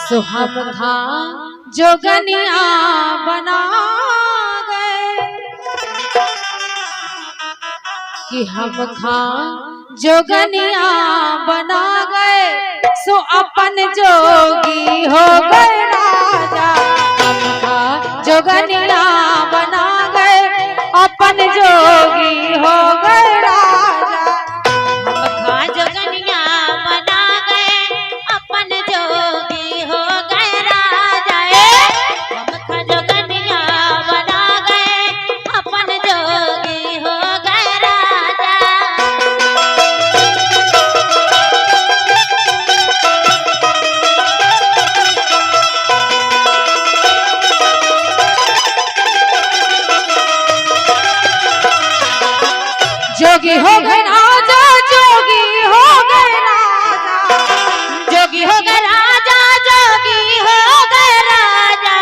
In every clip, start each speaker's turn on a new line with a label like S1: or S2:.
S1: सो हम खा जोगनिया बना गए कि हम खा जोगनिया बना गए। सो अपन जोगी हो गए राजा, हम खा जोगनिया बना गए अपन जोगी हो गए राजा।
S2: हम खा जोगनिया बना गए अपन जोगी हो गए राजा। हम खा जोगनिया बना गए अपन जोगी हो गए राजा।
S1: जोगी हो गए राजा, जोगी हो गए राजा,
S2: जोगी हो गए राजा, जोगी हो गए राजा।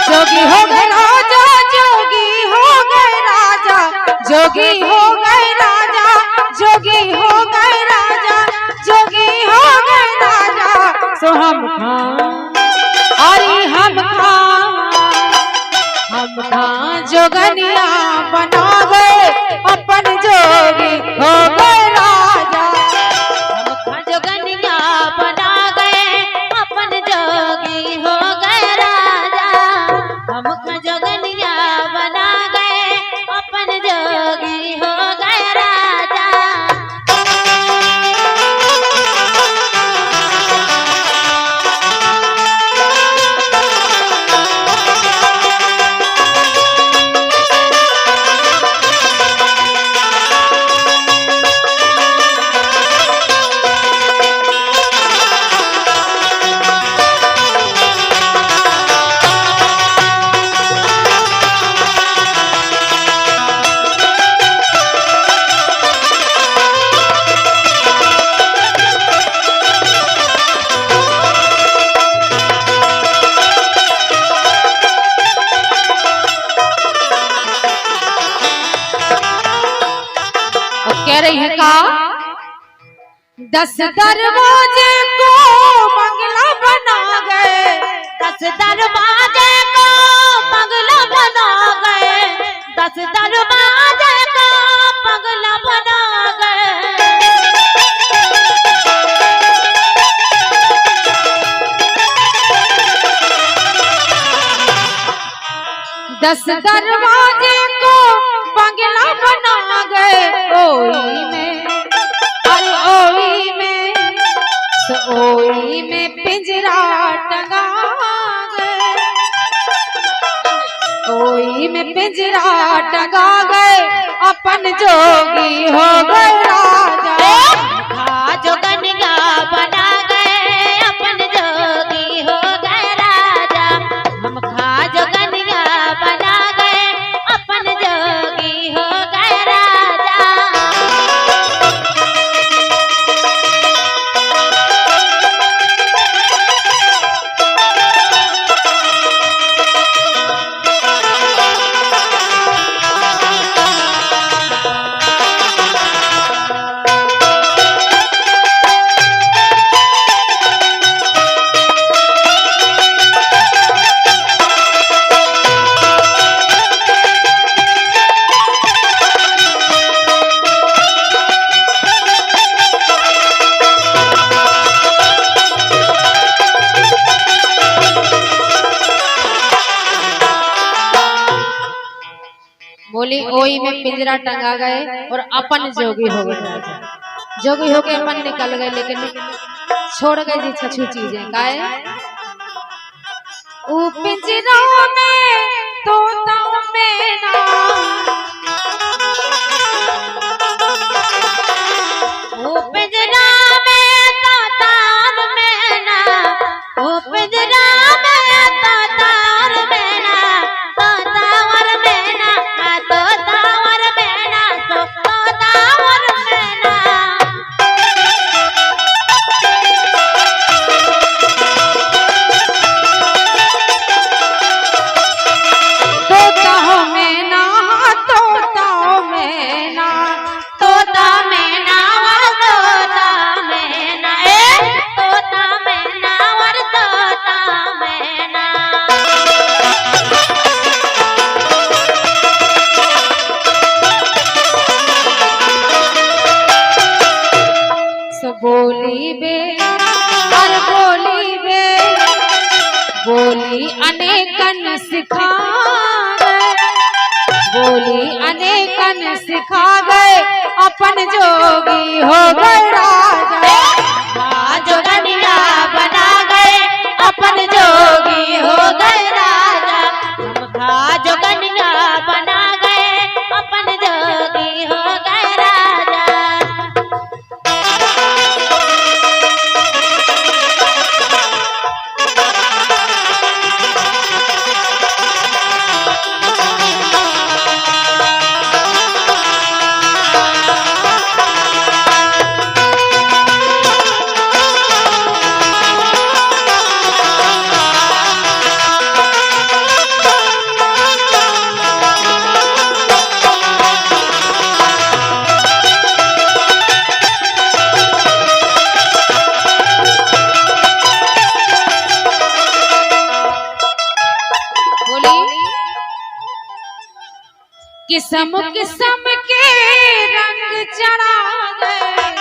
S1: जोगी हो गए राजा, जोगी हो गए राजा, जोगी हो गए राजा, जोगी हो गए राजा, जोगी हो गए राजा। सो हम खा अरे हम खा जोगनिया बना गए अपन जोगी हो गए राजा।
S2: हम खा जोगनिया बना गए अपन जोगी हो गए राजा। हम खा जोगनिया बना गए अपन जोगी हो गए राजा।
S1: कह रही है का 10 दरवाजे को बंगला बना गए।
S2: 10 दरवाजे को बंगला बना गए। 10 दरवाजे को बंगला बना गए।
S1: 10 दरवाजे को बंगला बना गए। ओई में अरे ओई में तो ओई में पिंजरा टंगा गए। ओई में पिंजरा टंगा गए अपन जोगी हो गए राजा।
S2: खा जोगनिया बना गए अपन जोगी हो गए राजा। हम खा जोगनिया बना गए अपन जोगी हो गए राजा।
S1: बोली ओई में पिंजरा टंगा गए और अपन जोगी हो गए राजा। जोगी हो के अपन निकल गए, लेकिन छोड़ गए जी छछू चीजें गाय। ऊ पिंजरा में तोता मैना,
S2: वो पिंजरा में तोता मैना। वो पिंजरा में तोता मैना। तोता और मैना, तोता और मैना, तोता और मैना।
S1: तोता हो मैना और बोली वे बोली अनेकन सिखा गए, बोली अनेकन सिखा गए, अपन जोगी हो गए राजा।
S2: जोगनिया बना गए, अपन जोगी हो गए राजा। जोगनिया बना गए, अपन जोगी हो गए राजा।
S1: किस्म किस्म के रंग चढ़ा गए,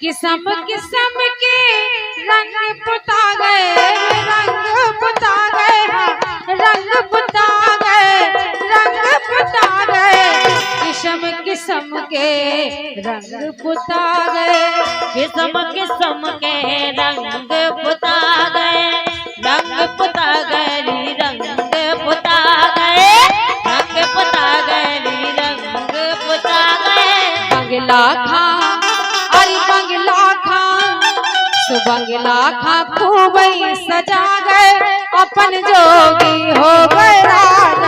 S1: किस्म किस्म के रंग पुता गए, रंग पुता गए, रंग पुता गए, रंग पुता गए, किस्म किस्म के रंग पुता गए,
S2: किस्म किस्म के रंग पुता गए, रंग पुता गए, रंग पुता गए, रंग पुता गए, रंग पुता गए।
S1: बंगला खा अरे बंगला खा सुबंगला खा खूब सजा गए, अपन जोगी हो गए राजा।